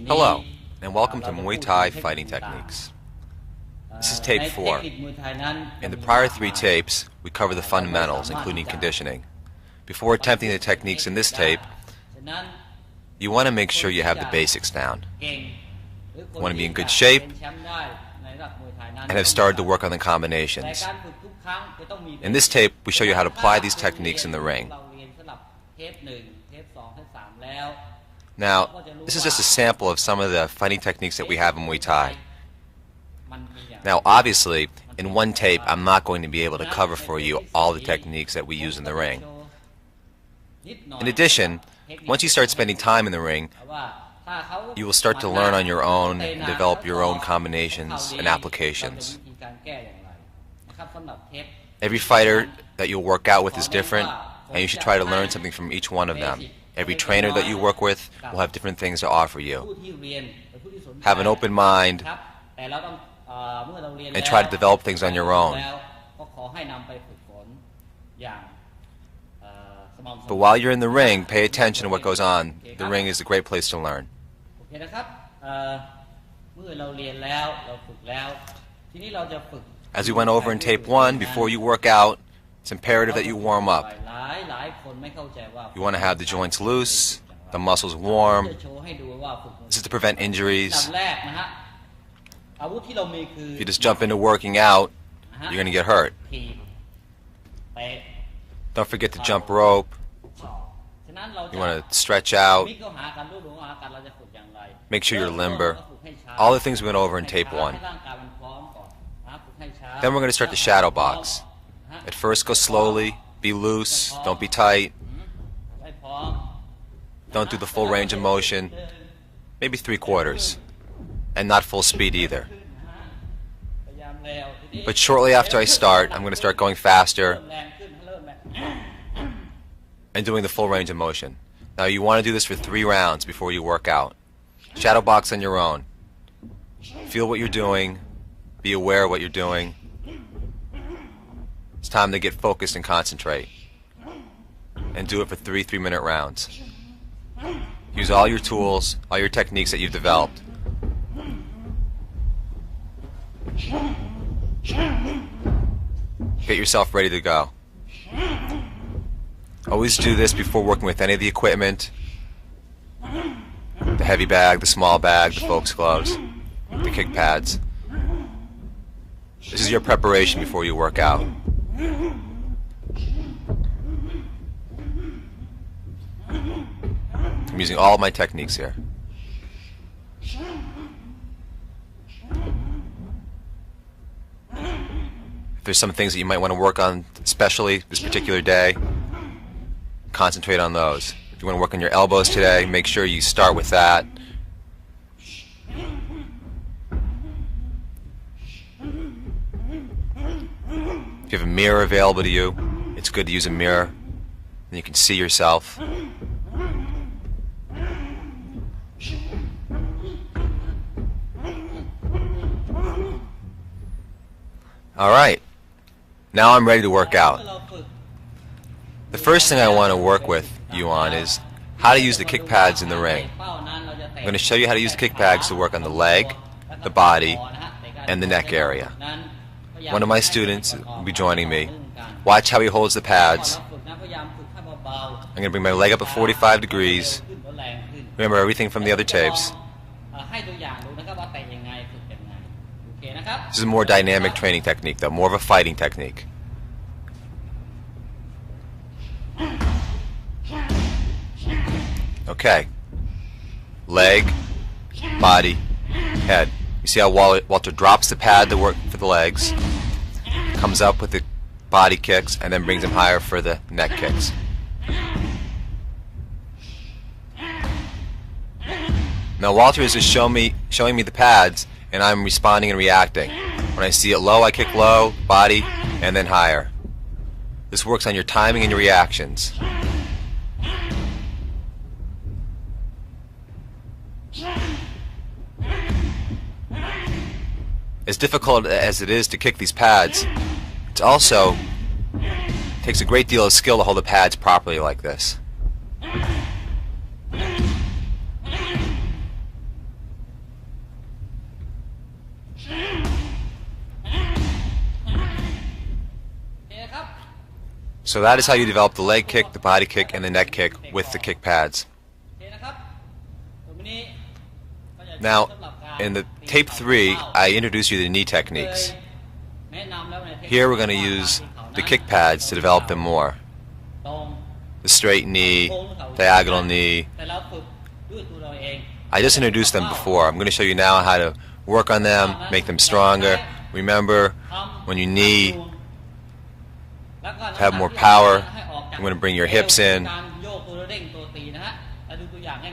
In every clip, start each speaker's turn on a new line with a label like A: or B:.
A: Hello, and welcome to Muay Thai Fighting Techniques. This is tape 4. In the prior 3 tapes, we cover the fundamentals, including conditioning. Before attempting the techniques in this tape, you want to make sure you have the basics down. You want to be in good shape and have started to work on the combinations. In this tape, we show you how to apply these techniques in the ring. Now, this is just a sample of some of the fighting techniques that we have in Muay Thai. Now, obviously, in one tape, I'm not going to be able to cover for you all the techniques that we use in the ring. In addition, once you start spending time in the ring, you will start to learn on your own and develop your own combinations and applications. Every fighter that you'll work out with is different, and you should try to learn something from each one of them. Every trainer that you work with will have different things to offer you. Have an open mind and try to develop things on your own. But while you're in the ring, pay attention to what goes on. The ring is a great place to learn. As we went over in tape 1, before you work out, it's imperative that you warm up. You want to have the joints loose, the muscles warm. This is to prevent injuries. If you just jump into working out, you're going to get hurt. Don't forget to jump rope. You want to stretch out. Make sure you're limber. All the things we went over in tape 1. Then we're going to start the shadow box. At first, go slowly, be loose, don't be tight. Don't do the full range of motion, maybe 3/4, and not full speed either. But shortly after I start, I'm going to start going faster and doing the full range of motion. Now you want to do this for 3 rounds before you work out. Shadow box on your own. Feel what you're doing, be aware of what you're doing. It's time to get focused and concentrate. And do it for 3 3-minute rounds. Use all your tools, all your techniques that you've developed. Get yourself ready to go. Always do this before working with any of the equipment. The heavy bag, the small bag, the folks gloves, the kick pads. This is your preparation before you work out. I'm using all of my techniques here. If there's some things that you might want to work on, especially this particular day, concentrate on those. If you want to work on your elbows today, make sure you start with that. If you have a mirror available to you, it's good to use a mirror, and you can see yourself. Alright, now I'm ready to work out. The first thing I want to work with you on is how to use the kick pads in the ring. I'm going to show you how to use the kick pads to work on the leg, the body, and the neck area. One of my students will be joining me. Watch how he holds the pads. I'm going to bring my leg up at 45 degrees. Remember everything from the other tapes. This is a more dynamic training technique, though, more of a fighting technique. Okay. Leg, body, head. You see how Walter drops the pad to work for the legs, comes up with the body kicks, and then brings them higher for the neck kicks. Now Walter is just showing me the pads, and I'm responding and reacting. When I see it low, I kick low, body, and then higher. This works on your timing and your reactions. As difficult as it is to kick these pads, it also takes a great deal of skill to hold the pads properly like this. So that is how you develop the leg kick, the body kick, and the neck kick with the kick pads. Now, in the tape 3, I introduced you to the knee techniques. Here we're going to use the kick pads to develop them more. The straight knee, diagonal knee. I just introduced them before. I'm going to show you now how to work on them, make them stronger. Remember, when you knee, to have more power, I'm going to bring your hips in.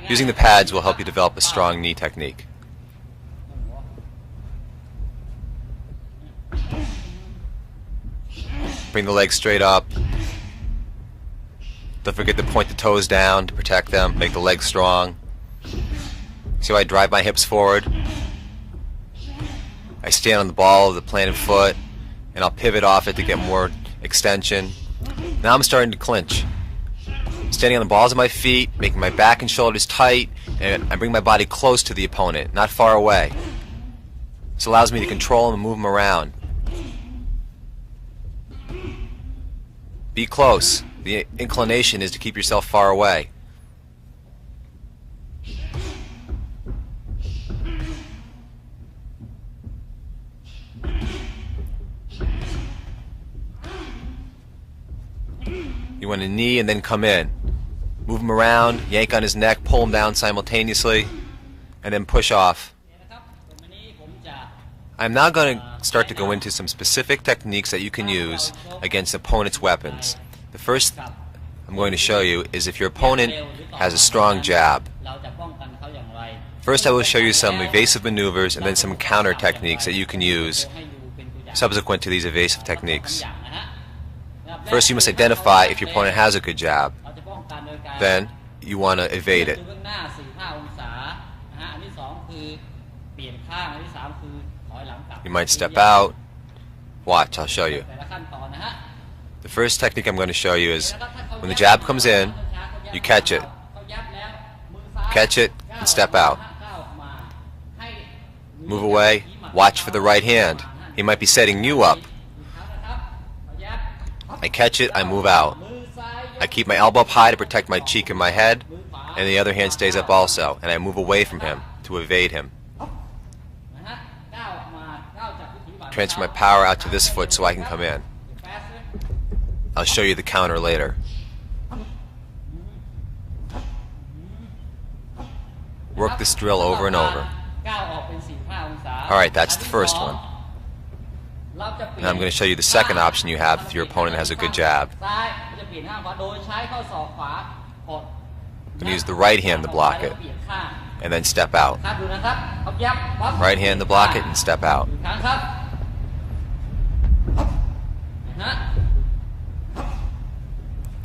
A: Using the pads will help you develop a strong knee technique. Bring the legs straight up. Don't forget to point the toes down to protect them, make the legs strong. See how I drive my hips forward? I stand on the ball of the planted foot, and I'll pivot off it to get more extension. Now I'm starting to clinch. Standing on the balls of my feet, making my back and shoulders tight, and I bring my body close to the opponent, not far away. This allows me to control them and move them around. Be close. The inclination is to keep yourself far away. You want to knee and then come in. Move him around, yank on his neck, pull him down simultaneously, and then push off. I'm now going to start to go into some specific techniques that you can use against opponent's weapons. The first I'm going to show you is if your opponent has a strong jab. First I will show you some evasive maneuvers and then some counter techniques that you can use subsequent to these evasive techniques. First you must identify if your opponent has a good jab. Then you want to evade it. You might step out. Watch, I'll show you. The first technique I'm going to show you is when the jab comes in, you catch it. Catch it and step out. Move away. Watch for the right hand. He might be setting you up. I catch it, I move out. I keep my elbow up high to protect my cheek and my head, and the other hand stays up also, and I move away from him to evade him. Transfer my power out to this foot so I can come in. I'll show you the counter later. Work this drill over and over. Alright, that's the first one. Now I'm going to show you the second option you have if your opponent has a good jab. I'm going to use the right hand to block it, and then step out. Right hand to block it and step out.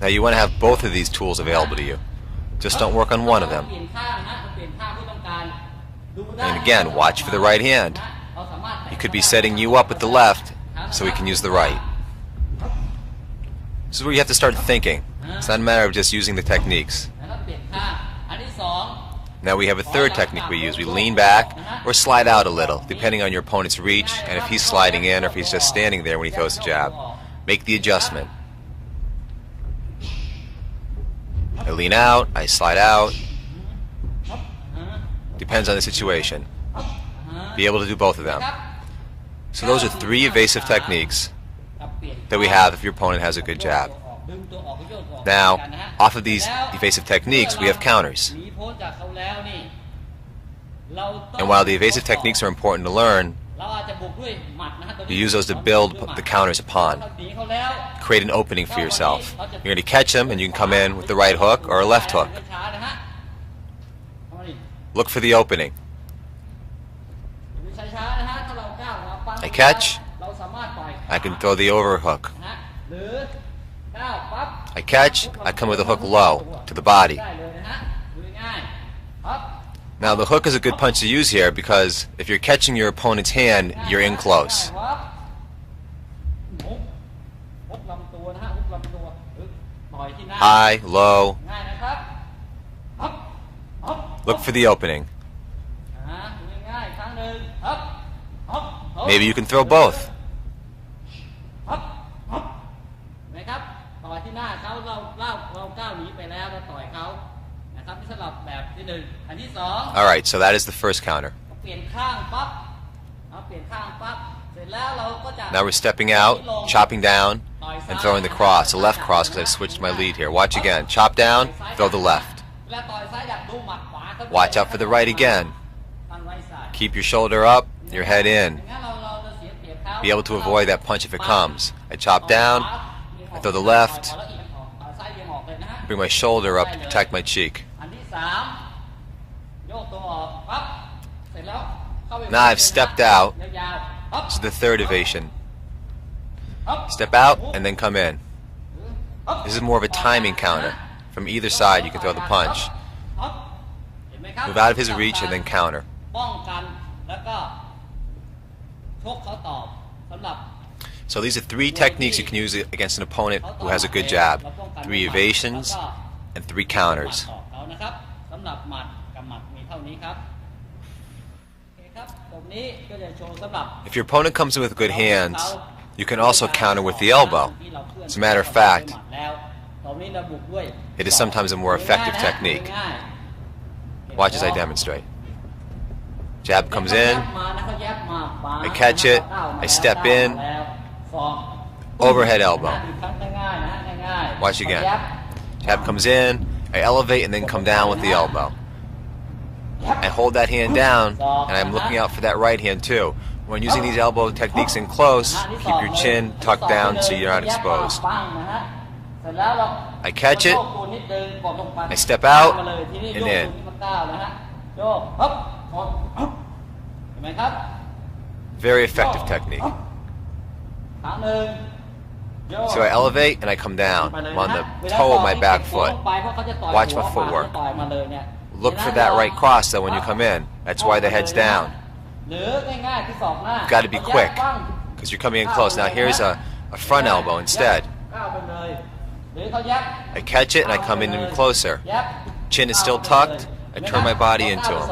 A: Now you want to have both of these tools available to you. Just don't work on one of them. And again, watch for the right hand. He could be setting you up with the left, so he can use the right. This is where you have to start thinking. It's not a matter of just using the techniques. Now we have a third technique we use. We lean back or slide out a little, depending on your opponent's reach and if he's sliding in or if he's just standing there when he throws a jab. Make the adjustment. I lean out, I slide out. Depends on the situation. Be able to do both of them. So those are three evasive techniques that we have if your opponent has a good jab. Now, off of these evasive techniques, we have counters. And while the evasive techniques are important to learn, you use those to build the counters upon. Create an opening for yourself. You're going to catch them and you can come in with the right hook or a left hook. Look for the opening. I catch, I can throw the overhook. I catch, I come with a hook low to the body. Now the hook is a good punch to use here because if you're catching your opponent's hand, you're in close. High, low. Look for the opening. Maybe you can throw both. Alright, so that is the first counter. Now we're stepping out, chopping down, and throwing the cross, the left cross, because I switched my lead here. Watch again. Chop down, throw the left. Watch out for the right again. Keep your shoulder up, your head in. Be able to avoid that punch if it comes. I chop down, I throw the left, bring my shoulder up to protect my cheek. Now I've stepped out. This is the third evasion. Step out and then come in. This is more of a timing counter. From either side you can throw the punch. Move out of his reach and then counter. So these are three techniques you can use against an opponent who has a good jab. 3 evasions and 3 counters. If your opponent comes in with good hands, you can also counter with the elbow. As a matter of fact, it is sometimes a more effective technique. Watch as I demonstrate. Jab comes in, I catch it, I step in, overhead elbow. Watch again. Jab comes in, I elevate and then come down with the elbow. I hold that hand down and I'm looking out for that right hand too. When using these elbow techniques in close, keep your chin tucked down so you're not exposed. I catch it, I step out and in. Very effective technique. So I elevate and I come down. I'm on the toe of my back foot. Watch my footwork. Look for that right cross though when you come in. That's why the head's down. You've got to be quick because you're coming in close. Now here's a front elbow instead. I catch it and I come in even closer. Chin is still tucked. I turn my body into him.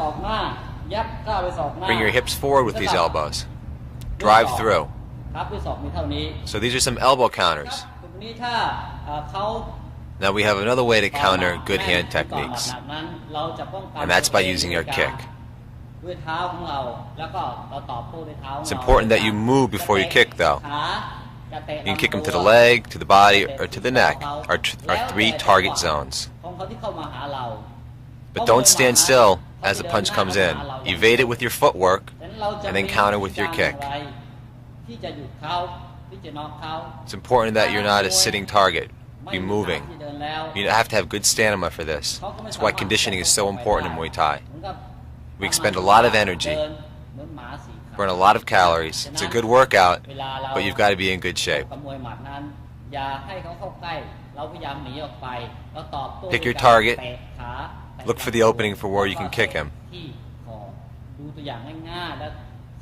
A: Bring your hips forward with these elbows. Drive through. So these are some elbow counters. Now we have another way to counter good hand techniques, and that's by using your kick. It's important that you move before you kick though. You can kick them to the leg, to the body, or to the neck, our 3 target zones. But don't stand still as the punch comes in. Evade it with your footwork, and then counter with your kick. It's important that you're not a sitting target. Be moving. You have to have good stamina for this. That's why conditioning is so important in Muay Thai. We expend a lot of energy, burn a lot of calories. It's a good workout, but you've got to be in good shape. Pick your target. Look for the opening for where you can kick him.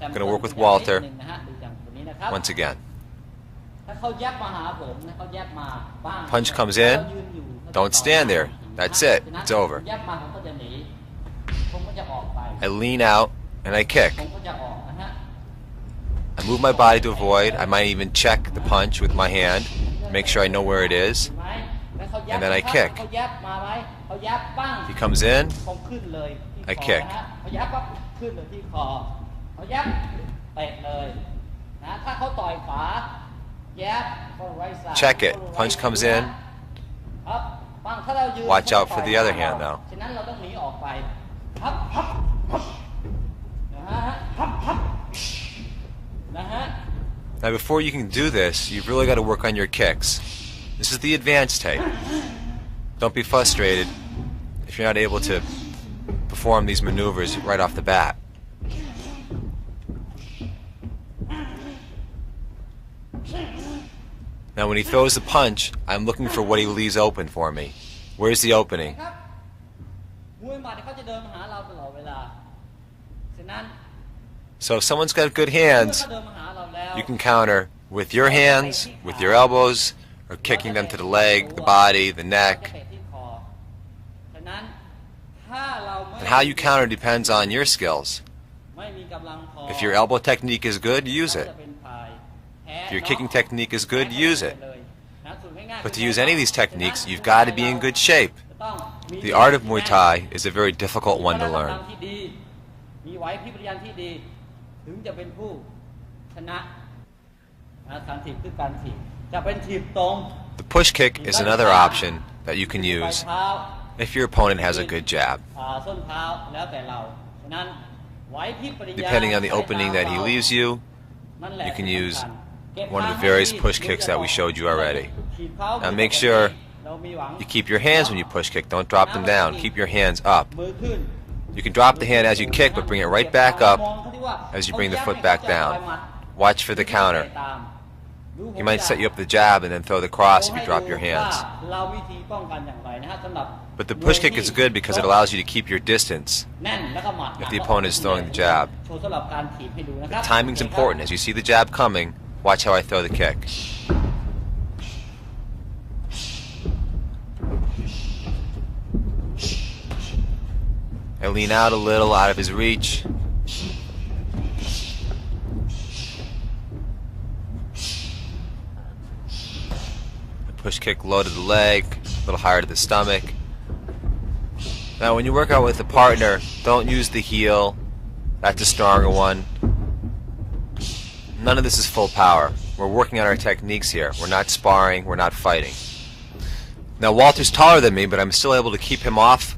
A: I'm going to work with Walter once again. Punch comes in, don't stand there. That's it. It's over. I lean out and I kick. I move my body to avoid. I might even check the punch with my hand, make sure I know where it is, and then I kick. He comes in, I kick. Check it. Punch comes in. Watch out for the other hand though. Now before you can do this, you've really got to work on your kicks. This is the advanced tape. Don't be frustrated if you're not able to perform these maneuvers right off the bat. Now when he throws the punch, I'm looking for what he leaves open for me. Where's the opening? So if someone's got good hands, you can counter with your hands, with your elbows, or kicking them to the leg, the body, the neck. And how you counter depends on your skills. If your elbow technique is good, use it. If your kicking technique is good, use it. But to use any of these techniques, you've got to be in good shape. The art of Muay Thai is a very difficult one to learn. The push kick is another option that you can use if your opponent has a good jab. Depending on the opening that he leaves you, you can use one of the various push kicks that we showed you already. Now make sure you keep your hands when you push kick. Don't drop them down. Keep your hands up. You can drop the hand as you kick, but bring it right back up as you bring the foot back down. Watch for the counter. He might set you up the jab and then throw the cross if you drop your hands. But the push kick is good because it allows you to keep your distance if the opponent is throwing the jab. The timing's important. As you see the jab coming, watch how I throw the kick. I lean out a little, out of his reach. Push kick low to the leg, a little higher to the stomach. Now when you work out with a partner, don't use the heel. That's a stronger one. None of this is full power. We're working on our techniques here. We're not sparring, we're not fighting. Now Walter's taller than me, but I'm still able to keep him off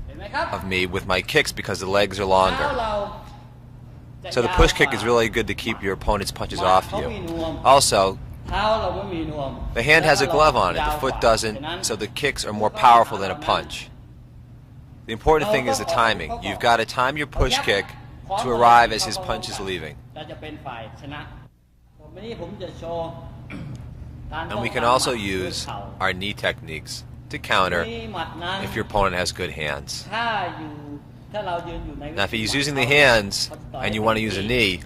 A: of me with my kicks because the legs are longer. So the push kick is really good to keep your opponent's punches off you. Also, the hand has a glove on it, the foot doesn't, so the kicks are more powerful than a punch. The important thing is the timing. You've got to time your push kick to arrive as his punch is leaving. And we can also use our knee techniques to counter if your opponent has good hands. Now if he's using the hands and you want to use a knee,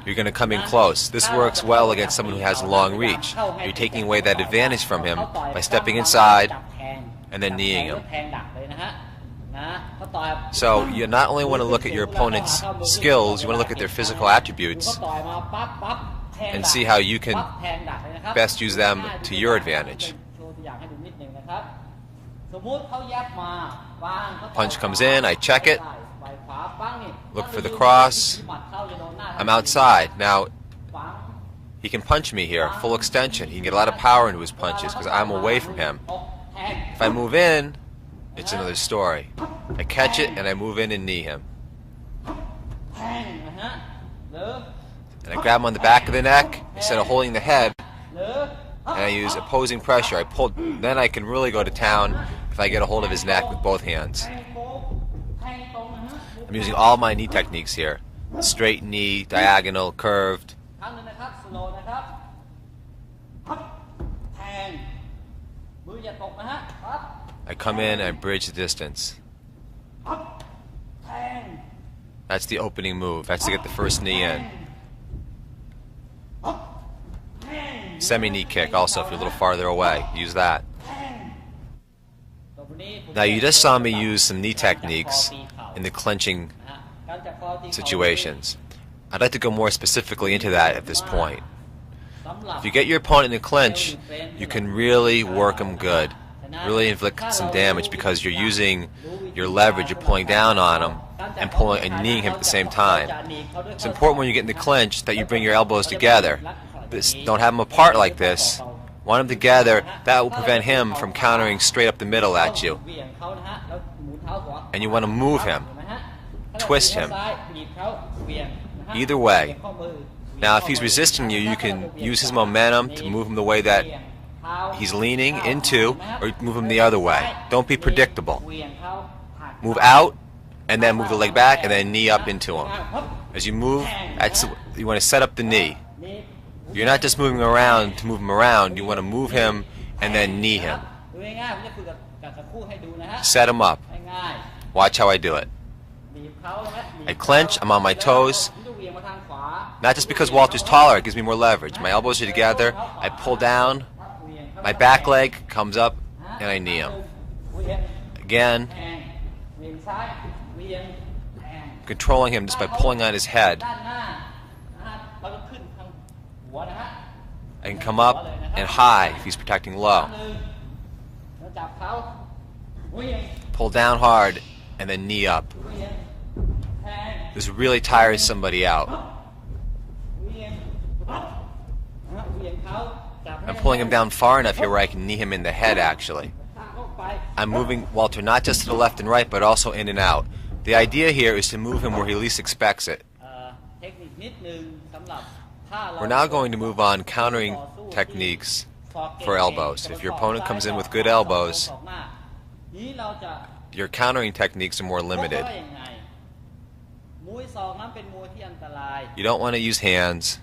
A: you're going to come in close. This works well against someone who has a long reach. You're taking away that advantage from him by stepping inside and then kneeing him. So you not only want to look at your opponent's skills, you want to look at their physical attributes and see how you can best use them to your advantage. Punch comes in, I check it, look for the cross, I'm outside. Now, he can punch me here, full extension. He can get a lot of power into his punches because I'm away from him. If I move in, it's another story. I catch it and I move in and knee him. And I grab him on the back of the neck instead of holding the head, and I use opposing pressure. I pull, then I can really go to town if I get a hold of his neck with both hands. I'm using all my knee techniques here. Straight knee, diagonal, curved. I come in, I bridge the distance. That's the opening move. That's to get the first knee in. Semi-knee kick also, if you're a little farther away. Use that. Now you just saw me use some knee techniques in the clenching situations. I'd like to go more specifically into that at this point. If you get your opponent in a clinch, you can really work them good. Really inflict some damage because you're using your leverage, you're pulling down on him and pulling and kneeing him at the same time. It's important when you get in the clinch that you bring your elbows together. Don't have them apart like this. Want them together. That will prevent him from countering straight up the middle at you. And you want to move him, twist him. Either way. Now if he's resisting you, you can use his momentum to move him the way that he's leaning into, or move him the other way. Don't be predictable. Move out, and then move the leg back, and then knee up into him. As you move, you want to set up the knee. You're not just moving around to move him around, you want to move him and then knee him. Set him up. Watch how I do it. I clench, I'm on my toes. Not just because Walter's taller, it gives me more leverage. My elbows are together, I pull down, my back leg comes up, and I knee him. Again, controlling him just by pulling on his head. I can come up and high if he's protecting low. pull down hard, and then knee up. This really tires somebody out. I'm pulling him down far enough here where I can knee him in the head, actually. I'm moving Walter not just to the left and right, but also in and out. The idea here is to move him where he least expects it. We're now going to move on countering techniques for elbows. If your opponent comes in with good elbows, your countering techniques are more limited. You don't want to use hands,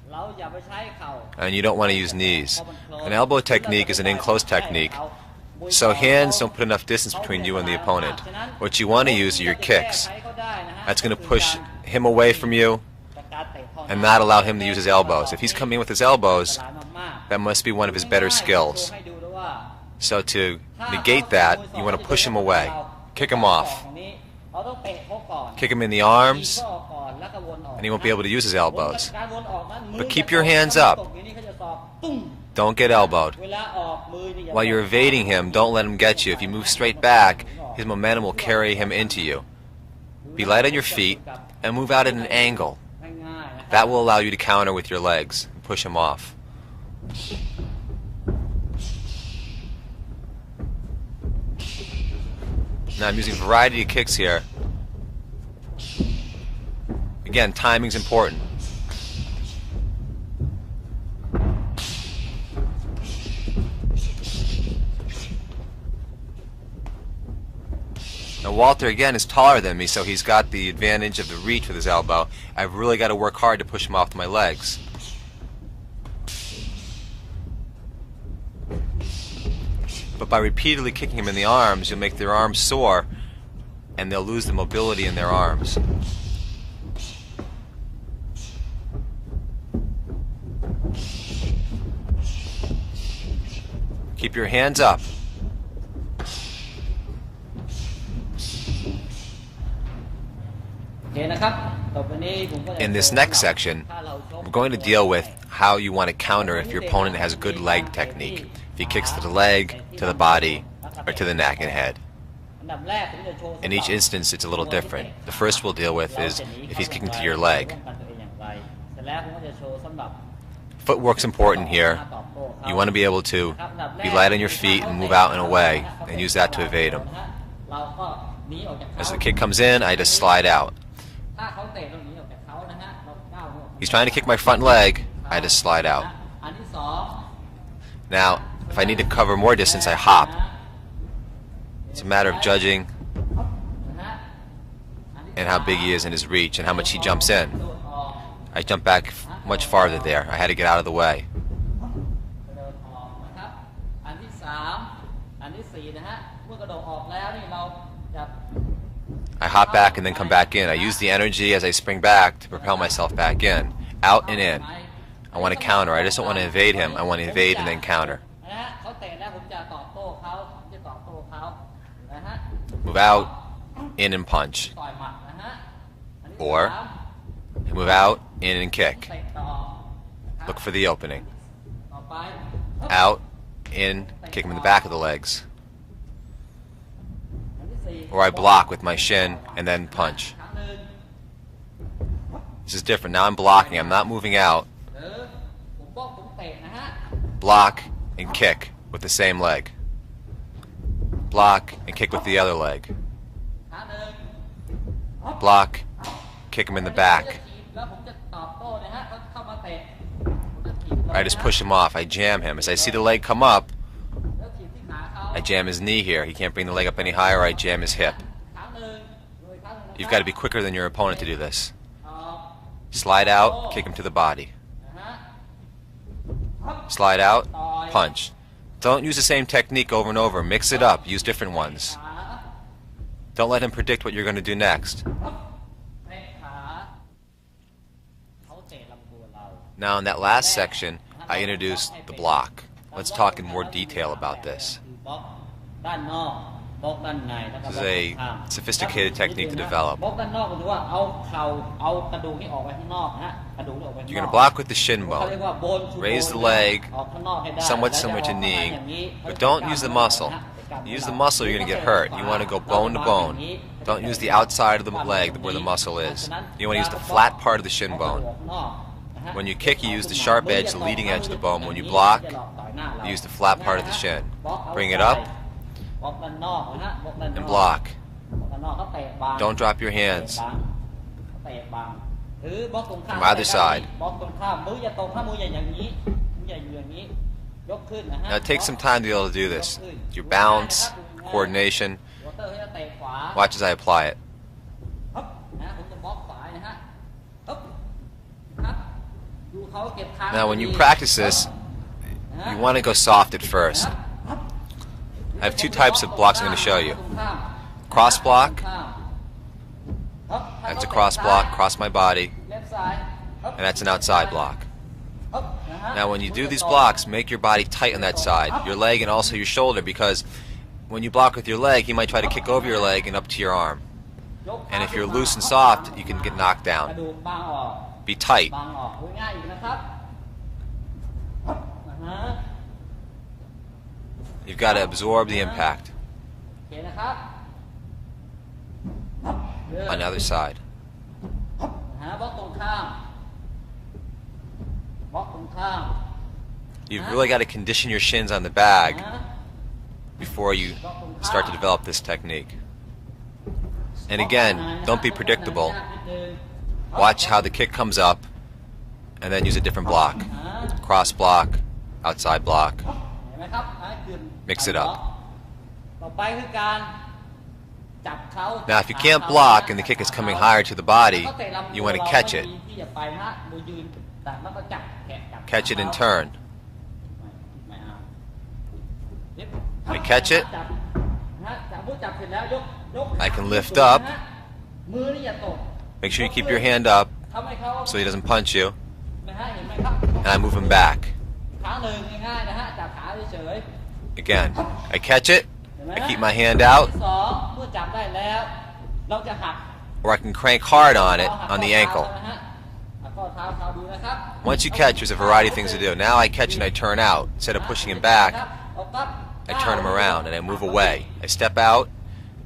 A: and you don't want to use knees. An elbow technique is an in-close technique, so hands don't put enough distance between you and the opponent. What you want to use are your kicks. That's going to push him away from you and not allow him to use his elbows. If he's coming in with his elbows, that must be one of his better skills. So to negate that, you want to push him away, kick him off, kick him in the arms, and he won't be able to use his elbows. But keep your hands up. Don't get elbowed. While you're evading him, don't let him get you. If you move straight back, his momentum will carry him into you. Be light on your feet and move out at an angle. That will allow you to counter with your legs and push him off. Now I'm using a variety of kicks here. Again, timing's important. Now Walter again is taller than me, so he's got the advantage of the reach with his elbow. I've really got to work hard to push him off my legs. But by repeatedly kicking him in the arms, you'll make their arms sore, and they'll lose the mobility in their arms. Keep your hands up. In this next section, we're going to deal with how you want to counter if your opponent has good leg technique. If he kicks to the leg, to the body, or to the neck and head. In each instance, it's a little different. The first we'll deal with is if he's kicking to your leg. Footwork's important here. You want to be able to be light on your feet and move out and away, and use that to evade him. As the kick comes in, I just slide out. He's trying to kick my front leg, I just slide out. Now, if I need to cover more distance, I hop. It's a matter of judging and how big he is in his reach and how much he jumps in. I jump back much farther there. I had to get out of the way. I hop back and then come back in. I use the energy as I spring back to propel myself back in. Out and in. I want to counter. I just don't want to evade him. I want to evade and then counter. Move out, in and punch. Or move out, in and kick. Look for the opening. Out, in, kick him in the back of the legs. Or I block with my shin and then punch. This is different. Now I'm blocking. I'm not moving out. Block and kick with the same leg. Block and kick with the other leg. Block, kick him in the back. I just push him off. I jam him. As I see the leg come up, I jam his knee here. He can't bring the leg up any higher. I jam his hip. You've got to be quicker than your opponent to do this. Slide out, kick him to the body. Slide out, punch. Don't use the same technique over and over. Mix it up. Use different ones. Don't let him predict what you're going to do next. Now in that last section, I introduced the block. Let's talk in more detail about this. This is a sophisticated technique to develop. You're going to block with the shin bone. Raise the leg, somewhat similar to kneeing, but don't use the muscle. You use the muscle, you're going to get hurt. You want to go bone to bone. Don't use the outside of the leg where the muscle is. You want to use the flat part of the shin bone. When you kick, you use the sharp edge, the leading edge of the bone. When you block, you use the flat part of the shin. Bring it up and block. Don't drop your hands. From either side. Now it takes some time to be able to do this. Your balance, coordination. Watch as I apply it. Now when you practice this, you want to go soft at first. I have two types of blocks I'm going to show you. Cross block. That's a cross block, cross my body. And that's an outside block. Now when you do these blocks, make your body tight on that side, your leg and also your shoulder, because when you block with your leg, he might try to kick over your leg and up to your arm. And if you're loose and soft, you can get knocked down. Be tight. You've got to absorb the impact. On the other side. You've really got to condition your shins on the bag before you start to develop this technique. And again, don't be predictable. Watch how the kick comes up and then use a different block. Cross block, outside block. Mix it up. Now if you can't block and the kick is coming higher to the body, you want to catch it. Catch it and turn. I catch it. I can lift up. Make sure you keep your hand up so he doesn't punch you. And I move him back. Again, I catch it. I keep my hand out. Or I can crank hard on it on the ankle. Once you catch, there's a variety of things to do. Now I catch and I turn out. Instead of pushing him back, I turn him around and I move away. I step out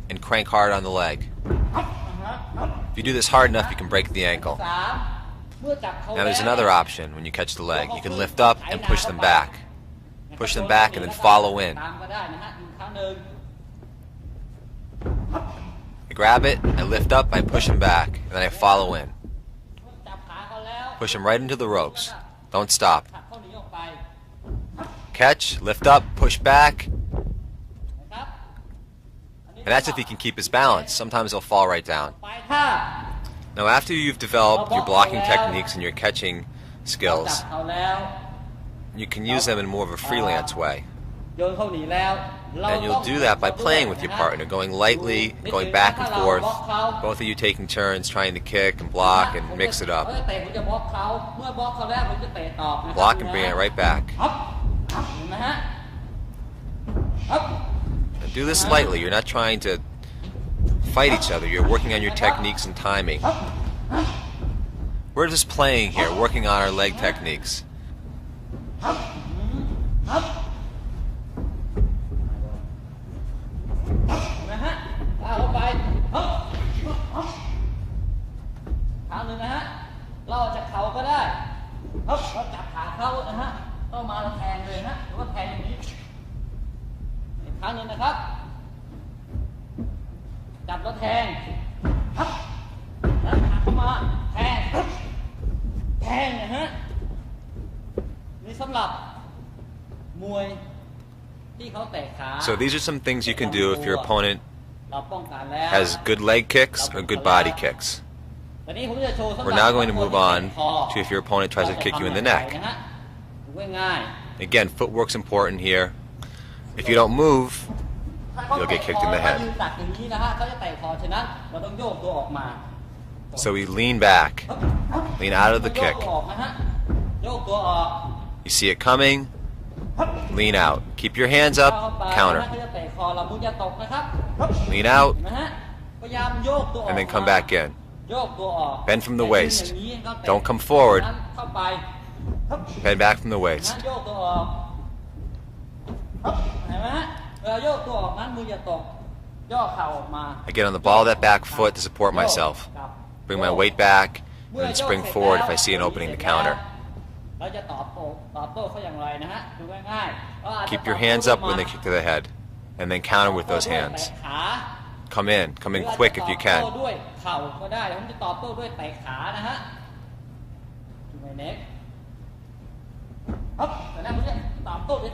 A: and crank hard on the leg. If you do this hard enough, you can break the ankle. Now there's another option when you catch the leg. You can lift up and push them back. Push them back and then follow in. I grab it, I lift up, I push him back, and then I follow in. Push him right into the ropes. Don't stop. Catch, lift up, push back. And that's if he can keep his balance. Sometimes he'll fall right down. Now after you've developed your blocking techniques and your catching skills, you can use them in more of a freelance way. And you'll do that by playing with your partner, going lightly, going back and forth, both of you taking turns trying to kick and block and mix it up. Block and bring it right back. And do this lightly. You're not trying to fight each other. You're working on your techniques and timing. We're just playing here, working on our leg techniques. So these are some things you can do if your opponent has good leg kicks or good body kicks. We're now going to move on to if your opponent tries to kick you in the neck. Again, footwork's important here. If you don't move, you'll get kicked in the head. So we lean back, lean out of the kick. You see it coming, lean out. Keep your hands up, counter. Lean out, and then come back in. Bend from the waist. Don't come forward. Bend back from the waist. I get on the ball of that back foot to support myself. Bring my weight back, and then spring forward if I see an opening to counter. Keep your hands up when they kick to the head, and then counter with those hands. Come in quick if you can.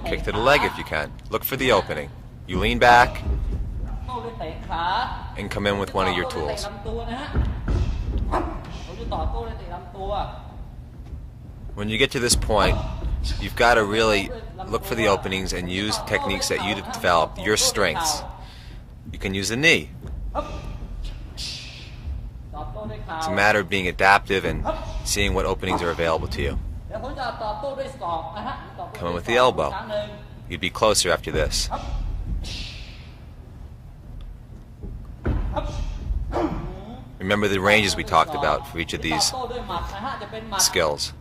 A: Kick to the leg if you can. Look for the opening. You lean back and come in with one of your tools. When you get to this point, you've got to really look for the openings and use techniques that you've developed, your strengths. You can use the knee. It's a matter of being adaptive and seeing what openings are available to you. Come in with the elbow. You'd be closer after this. Remember the ranges we talked about for each of these skills.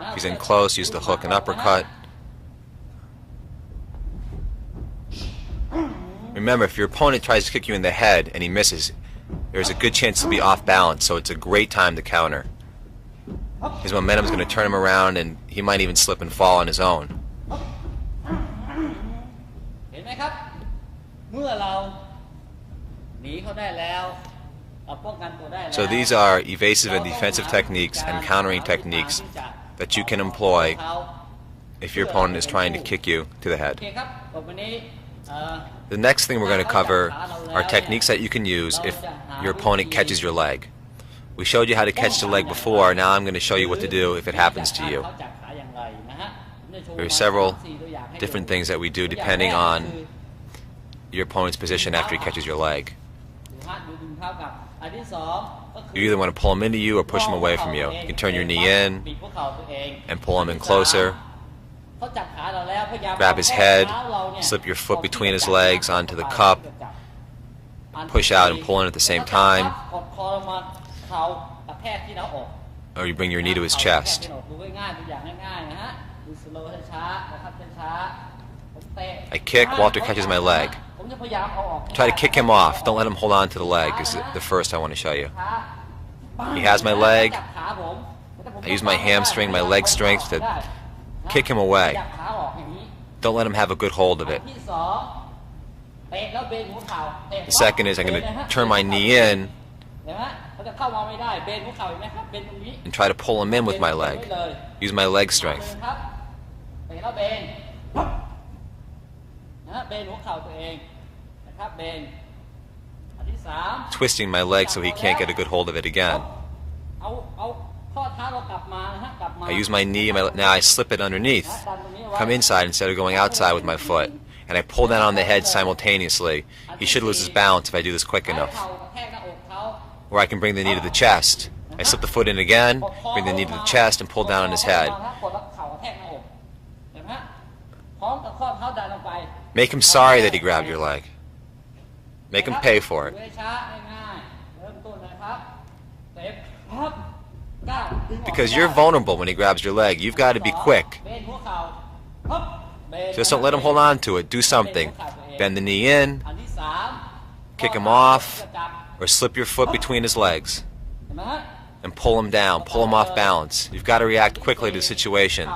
A: If he's in close, use the hook and uppercut. Remember, if your opponent tries to kick you in the head and he misses, there's a good chance he'll be off balance, so it's a great time to counter. His momentum is going to turn him around, and he might even slip and fall on his own. So these are evasive and defensive techniques and countering techniques that you can employ if your opponent is trying to kick you to the head. The next thing we're going to cover are techniques that you can use if your opponent catches your leg. We showed you how to catch the leg before. Now I'm going to show you what to do if it happens to you. There are several different things that we do depending on your opponent's position after he catches your leg. You either want to pull him into you or push him away from you. You can turn your knee in and pull him in closer. Grab his head, slip your foot between his legs onto the cup, push out and pull in at the same time, or you bring your knee to his chest. I kick, Walter catches my leg. Try to kick him off, don't let him hold on to the leg is the first I want to show you. He has my leg, I use my hamstring, my leg strength to kick him away. Don't let him have a good hold of it. The second is I'm going to turn my knee in and try to pull him in with my leg. Use my leg strength. Twisting my leg so he can't get a good hold of it again. I use my knee, now I slip it underneath. Come inside instead of going outside with my foot. And I pull down on the head simultaneously. He should lose his balance if I do this quick enough. Or I can bring the knee to the chest. I slip the foot in again, bring the knee to the chest, and pull down on his head. Make him sorry that he grabbed your leg. Make him pay for it. Because you're vulnerable when he grabs your leg. You've got to be quick. Just don't let him hold on to it. Do something. Bend the knee in, kick him off, or slip your foot between his legs and pull him down, pull him off balance. You've got to react quickly to the situation.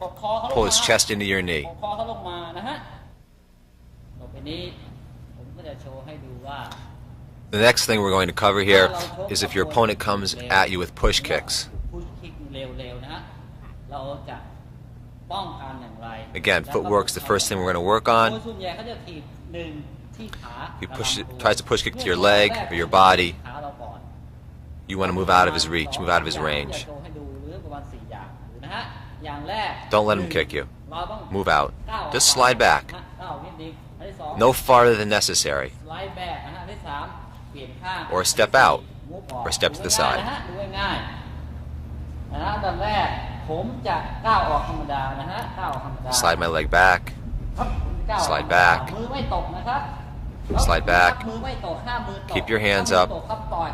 A: Pull his chest into your knee. The next thing we're going to cover here is if your opponent comes at you with push kicks. Again, footwork's the first thing we're going to work on. He tries to push kick to your leg or your body. You want to move out of his reach, move out of his range. Don't let him kick you. Move out. Just slide back. No farther than necessary. Or step out. Or step to the side. Slide my leg back. Slide back. Slide back. Keep your hands up.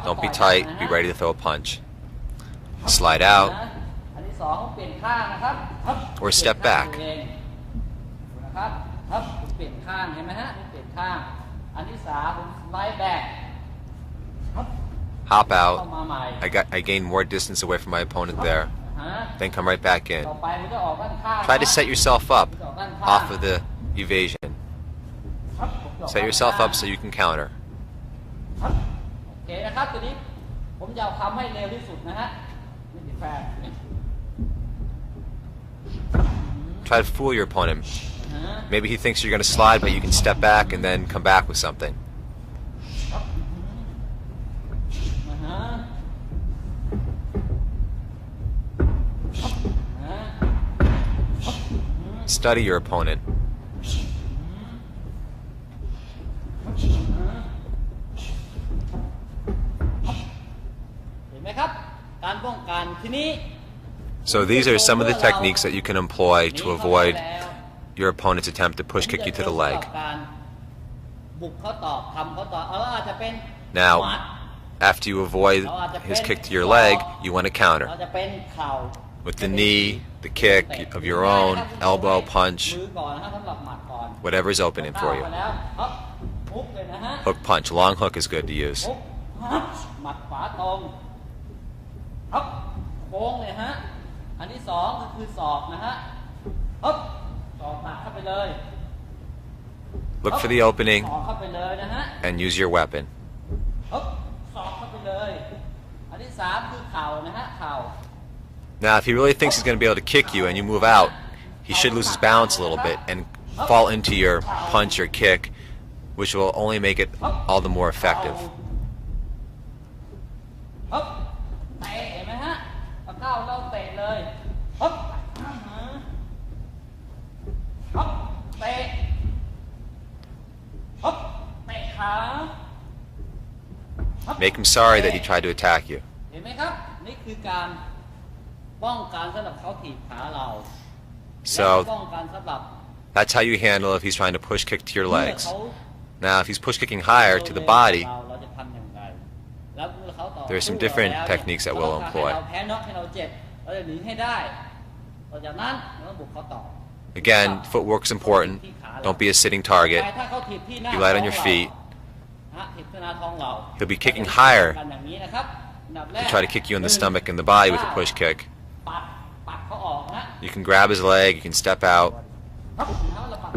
A: Don't be tight. Be ready to throw a punch. slide out, or step back. Hop out. I gained more distance away from my opponent there. Then come right back in. Try to set yourself up off of the evasion. Set yourself up so you can counter. Try to fool your opponent. Maybe he thinks you're going to slide, but you can step back and then come back with something. Study your opponent. So these are some of the techniques that you can employ to avoid your opponent's attempt to push kick you to the leg. Now, after you avoid his kick to your leg, you want to counter with the knee, the kick of your own, elbow, punch, whatever is opening for you. Hook punch, long hook is good to use. Look for the opening and use your weapon. Now, if he really thinks he's going to be able to kick you and you move out, he should lose his balance a little bit and fall into your punch or kick, which will only make it all the more effective. Make him sorry that he tried to attack you. So that's how you handle if he's trying to push kick to your legs. Now, if he's push kicking higher to the body, there are some different techniques that we'll employ. Again, footwork's important. Don't be a sitting target. Be light on your feet. He'll be kicking higher to try to kick you in the stomach and the body with a push kick. You can grab his leg, you can step out,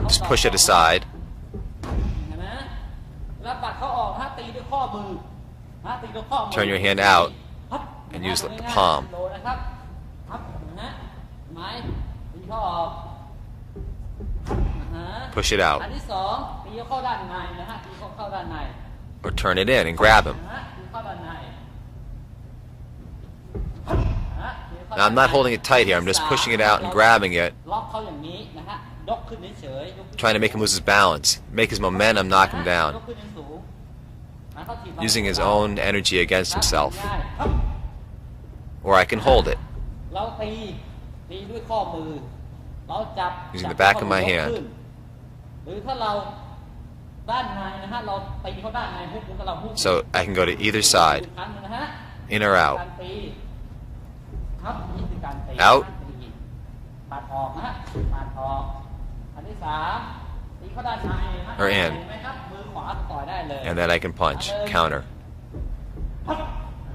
A: just push it aside. Turn your hand out and use the palm. Push it out. Or turn it in and grab him. Now, I'm not holding it tight here, I'm just pushing it out and grabbing it, trying to make him lose his balance, make his momentum knock him down, using his own energy against himself. Or I can hold it, using the back of my hand. So I can go to either side, in or out. Out, or in, and then I can punch, counter.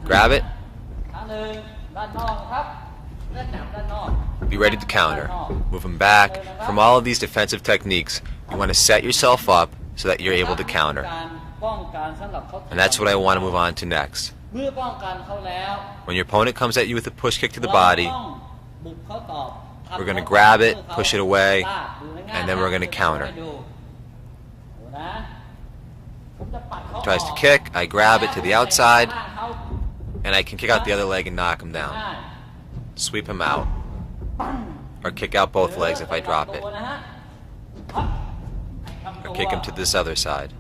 A: Grab it, be ready to counter. Move him back. From all of these defensive techniques, you want to set yourself up so that you're able to counter. And that's what I want to move on to next. When your opponent comes at you with a push kick to the body, we're going to grab it, push it away, and then we're going to counter. Tries to kick, I grab it to the outside, and I can kick out the other leg and knock him down. Sweep him out. Or kick out both legs if I drop it. Or kick him to this other side.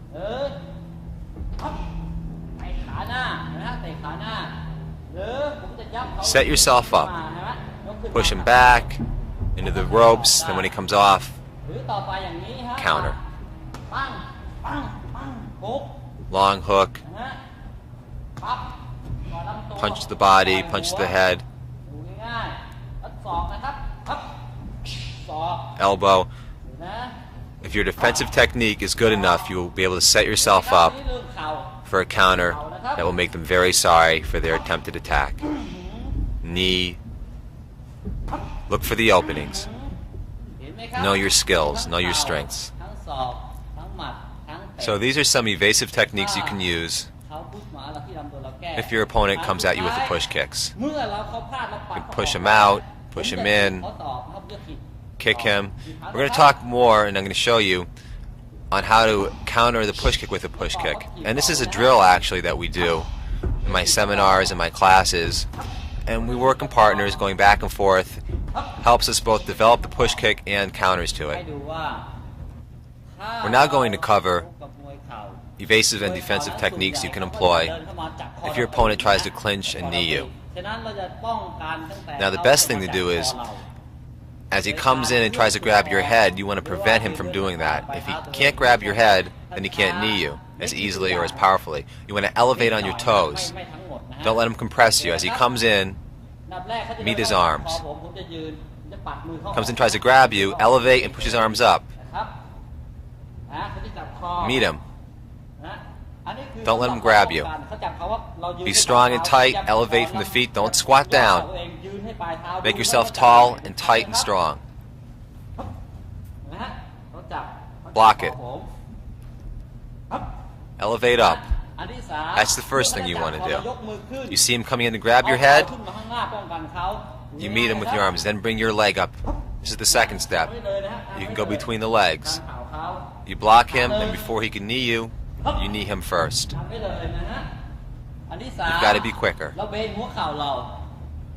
A: Set yourself up. Push him back into the ropes, then when he comes off, counter. Long hook. Punch to the body, punch to the head. elbow. If your defensive technique is good enough, you will be able to set yourself up for a counter that will make them very sorry for their attempted attack. Knee. Look for the openings. Know your skills. Know your strengths. So these are some evasive techniques you can use if your opponent comes at you with the push kicks. You can push him out, push him in, kick him. We're going to talk more, and I'm going to show you on how to counter the push kick with a push kick. And this is a drill actually that we do in my seminars and my classes, and we work in partners going back and forth. Helps us both develop the push kick and counters to it. We're now going to cover evasive and defensive techniques you can employ if your opponent tries to clinch and knee you. Now the best thing to do is, as he comes in and tries to grab your head, you want to prevent him from doing that. If he can't grab your head, then he can't knee you as easily or as powerfully. You want to elevate on your toes. Don't let him compress you. As he comes in, meet his arms. Comes in, tries to grab you, elevate and push his arms up. Meet him. Don't let him grab you. Be strong and tight, elevate from the feet, don't squat down. Make yourself tall and tight and strong. Block it. Elevate up. That's the first thing you want to do. You see him coming in to grab your head, you meet him with your arms, then bring your leg up. This is the second step. You can go between the legs. You block him, and before he can knee you knee him first. You've got to be quicker.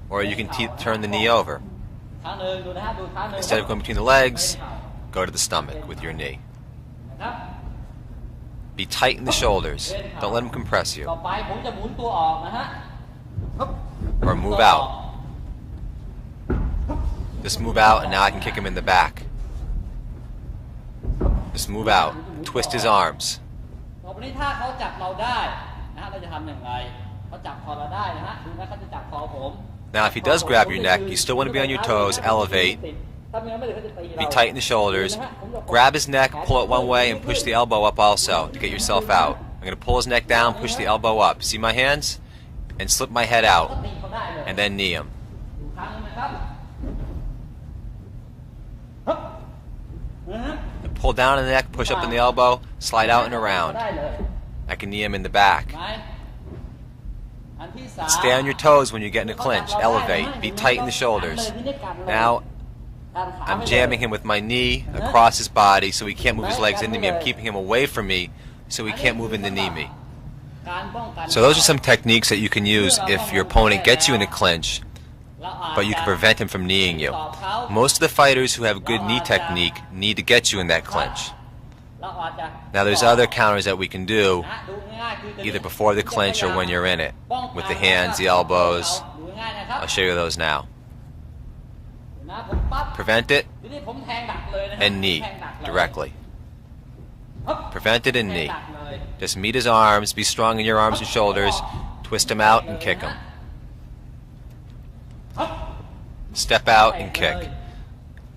A: Or you can turn the knee over. Instead of going between the legs, go to the stomach with your knee. Be tight in the shoulders. Don't let him compress you. Or move out. Just move out, and now I can kick him in the back. Just move out. Twist his arms. Now if he does grab your neck, you still want to be on your toes, elevate, be tight in the shoulders, grab his neck, pull it one way, and push the elbow up also to get yourself out. I'm going to pull his neck down, push the elbow up. See my hands? And slip my head out, and then knee him. And pull down on the neck, push up in the elbow, slide out and around. I can knee him in the back. Stay on your toes when you get in a clinch. Elevate. Be tight in the shoulders. Now, I'm jamming him with my knee across his body so he can't move his legs into me. I'm keeping him away from me so he can't move in to knee me. So those are some techniques that you can use if your opponent gets you in a clinch, but you can prevent him from kneeing you. Most of the fighters who have good knee technique need to get you in that clinch. Now there's other counters that we can do, either before the clinch or when you're in it, with the hands, the elbows. I'll show you those now. Prevent it and knee directly. Prevent it and knee. Just meet his arms, be strong in your arms and shoulders, twist him out and kick him. Step out and kick.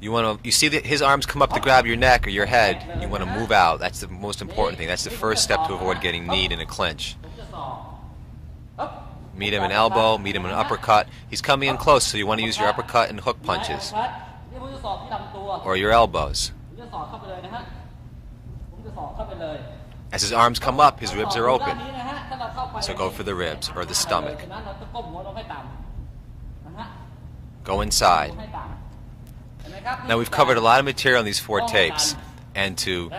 A: You see that his arms come up to grab your neck or your head, you want to move out. That's the most important thing. That's the first step to avoid getting kneed in a clinch. Meet him an elbow, meet him an uppercut. He's coming in close, so you want to use your uppercut and hook punches. Or your elbows. As his arms come up, his ribs are open. So go for the ribs or the stomach. Go inside. Now we've covered a lot of material on these 4 tapes, and to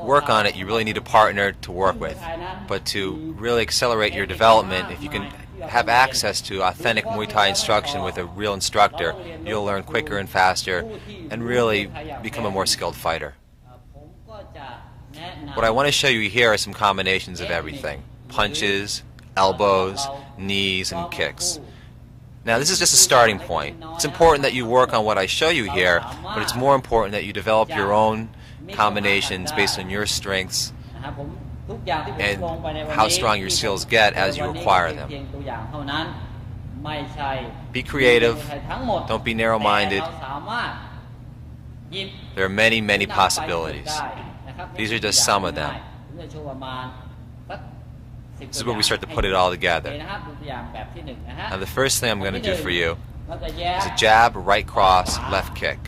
A: work on it you really need a partner to work with. But to really accelerate your development, if you can have access to authentic Muay Thai instruction with a real instructor, you'll learn quicker and faster and really become a more skilled fighter. What I want to show you here are some combinations of everything: punches, elbows, knees, and kicks. Now this is just a starting point. It's important that you work on what I show you here, but it's more important that you develop your own combinations based on your strengths and how strong your skills get as you acquire them. Be creative. Don't be narrow-minded. There are many, many possibilities. These are just some of them. This is where we start to put it all together. Now the first thing I'm going to do for you is a jab, right cross, left kick.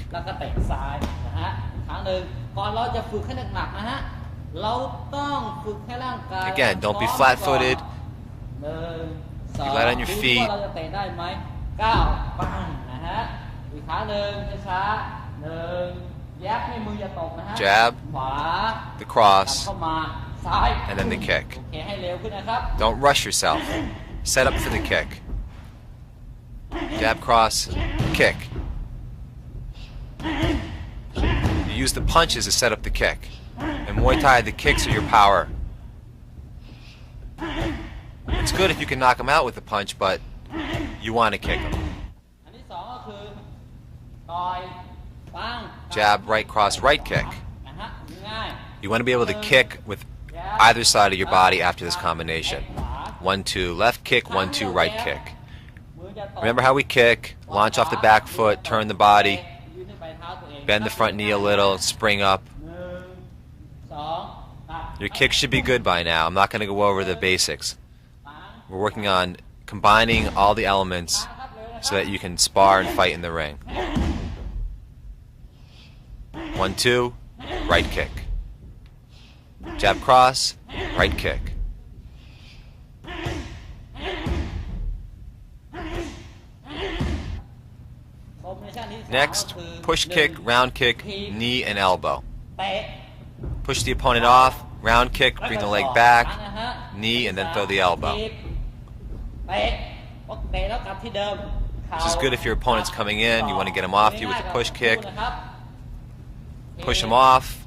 A: Again, don't be flat-footed. Be light on your feet. Jab, the cross, and then the kick. Don't rush yourself. Set up for the kick. Jab, cross, kick. You use the punches to set up the kick. In Muay Thai, the kicks are your power. It's good if you can knock them out with a punch, but you want to kick them. Jab, right cross, right kick. You want to be able to kick with either side of your body after this combination. 1-2 left kick, 1-2 right kick. Remember how we kick, launch off the back foot, turn the body, bend the front knee a little, spring up. Your kick should be good by now. I'm not going to go over the basics. We're working on combining all the elements so that you can spar and fight in the ring. 1-2, right kick. Jab cross, right kick. Next, push kick, round kick, knee and elbow. Push the opponent off, round kick, bring the leg back, knee, and then throw the elbow. This is good if your opponent's coming in, you want to get him off you with a push kick. Push him off,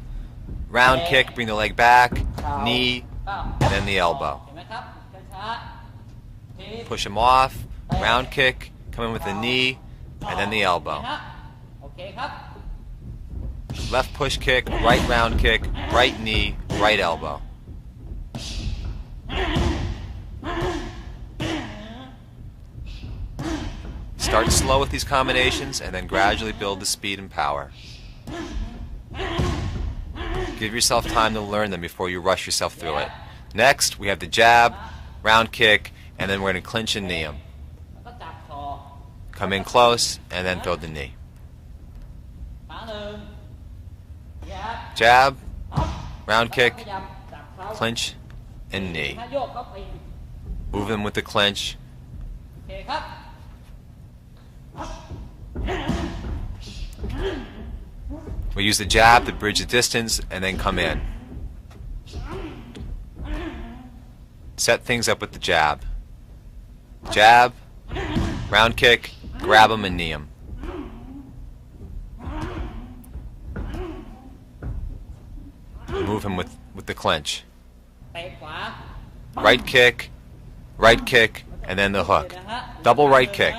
A: round kick, bring the leg back, knee, and then the elbow. Push him off, round kick, come in with the knee, and then the elbow. Left push kick, right round kick, right knee, right elbow. Start slow with these combinations and then gradually build the speed and power. Give yourself time to learn them before you rush yourself through it. Next, we have the jab, round kick, and then we're going to clinch and knee him. Come in close and then throw the knee. Jab, round kick, clinch, and knee. Move them with the clinch. We use the jab to bridge the distance and then come in. Set things up with the jab. Jab, round kick, grab him and knee him. Move him with the clinch. Right kick, and then the hook. Double right kick.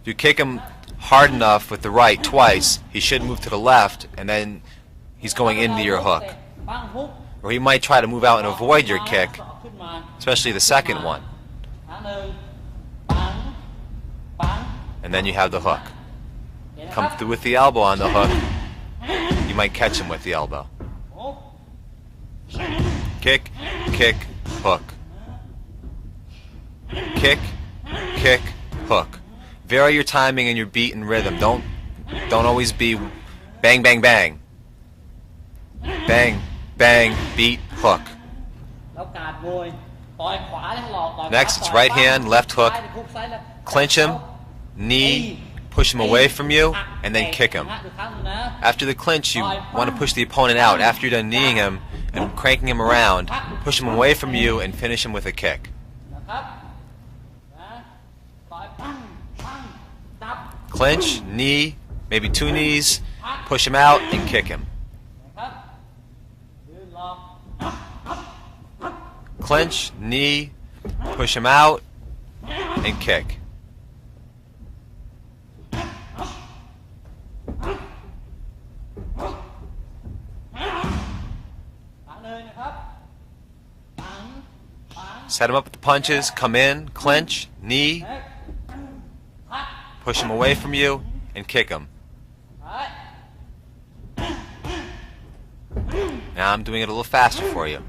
A: If you kick him hard enough with the right twice, he should move to the left, and then he's going into your hook. Or he might try to move out and avoid your kick, especially the second one. And then you have the hook. Come through with the elbow on the hook. You might catch him with the elbow. Kick, kick, hook. Kick, kick, hook. Vary your timing and your beat and rhythm. Don't always be bang, bang, bang. Bang, bang, beat, hook. Next, it's right hand, left hook. Clinch him, knee, push him away from you, and then kick him. After the clinch, you want to push the opponent out. After you're done kneeing him and cranking him around, push him away from you and finish him with a kick. Clinch, knee, maybe two knees, push him out and kick him. Clinch, knee, push him out, and kick. Set him up with the punches, come in, clinch, knee, push him away from you, and kick him. Now I'm doing it a little faster for you.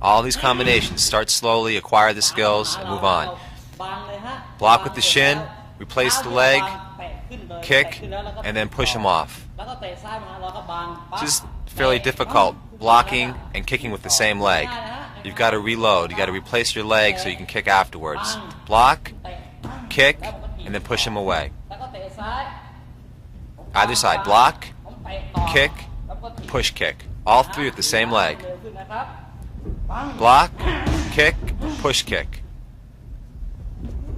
A: All these combinations, start slowly, acquire the skills, and move on. Block with the shin, replace the leg, kick, and then push him off. This is fairly difficult, blocking and kicking with the same leg. You've got to reload, you've got to replace your leg so you can kick afterwards. Block, kick, and then push him away. Either side, block, kick, push kick. All three with the same leg. Block, kick, push kick.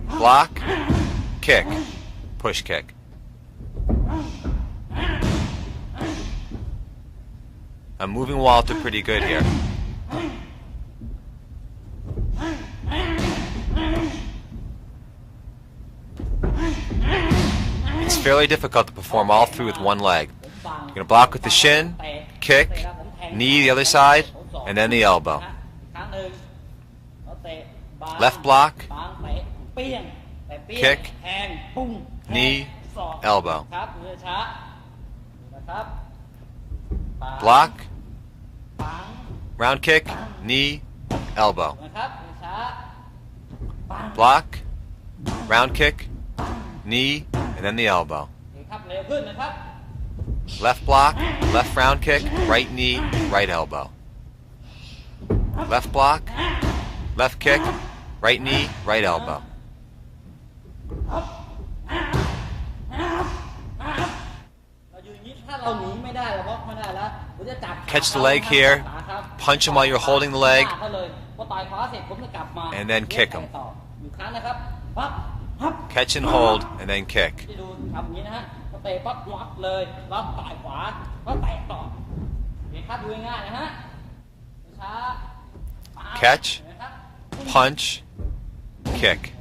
A: Block, kick, push kick. I'm moving Walter pretty good here. It's fairly difficult to perform all three with one leg. You're going to block with the shin, kick, knee the other side, and then the elbow. Left block, kick, knee, elbow. Block, round kick, knee, elbow. Block, round kick, knee, and then the elbow. Left block, left round kick, right knee, right elbow. Left block, left kick, right knee, right elbow. Catch the leg here, punch him while you're holding the leg, and then kick him. Catch and hold, and then kick. Catch, punch, kick.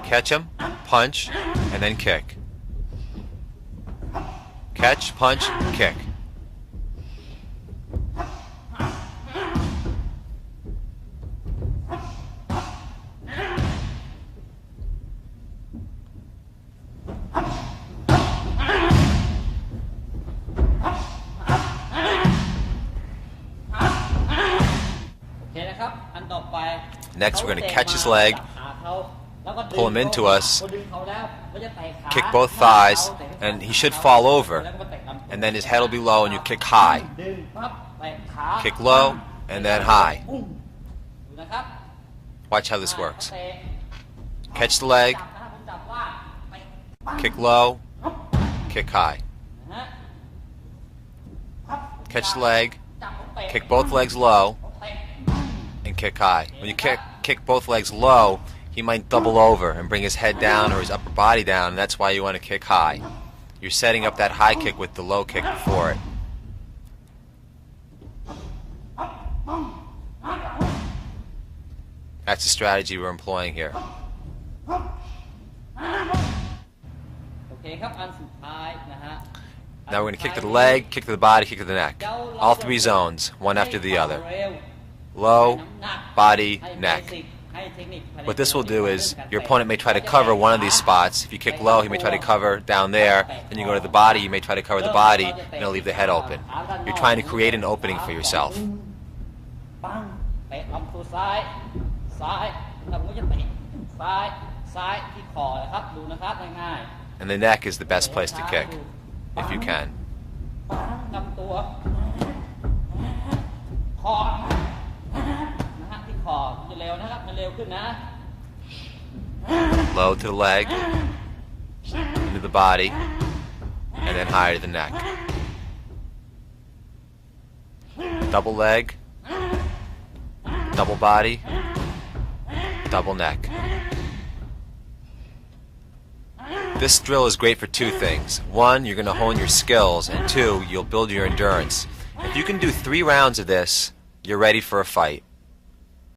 A: Catch him, punch, and then kick. Catch, punch, kick. Next, we're going to catch his leg, pull him into us, kick both thighs, and he should fall over, and then his head will be low and you kick high. Kick low and then high. Watch how this works. Catch the leg, kick low, kick high. Catch the leg, kick both legs low, and kick high. When you kick both legs low, he might double over and bring his head down or his upper body down, and that's why you want to kick high. You're setting up that high kick with the low kick before it. That's the strategy we're employing here. Now we're going to kick to the leg, kick to the body, kick to the neck. All three zones, one after the other. Low, body, neck. What this will do is your opponent may try to cover one of these spots. If you kick low, he may try to cover down there. Then you go to the body, you may try to cover the body, and he'll leave the head open. You're trying to create an opening for yourself. And the neck is the best place to kick, if you can. Low to the leg, into the body, and then higher to the neck. Double leg, double body, double neck. This drill is great for two things. One, you're going to hone your skills, and two, you'll build your endurance. If you can do 3 rounds of this, you're ready for a fight.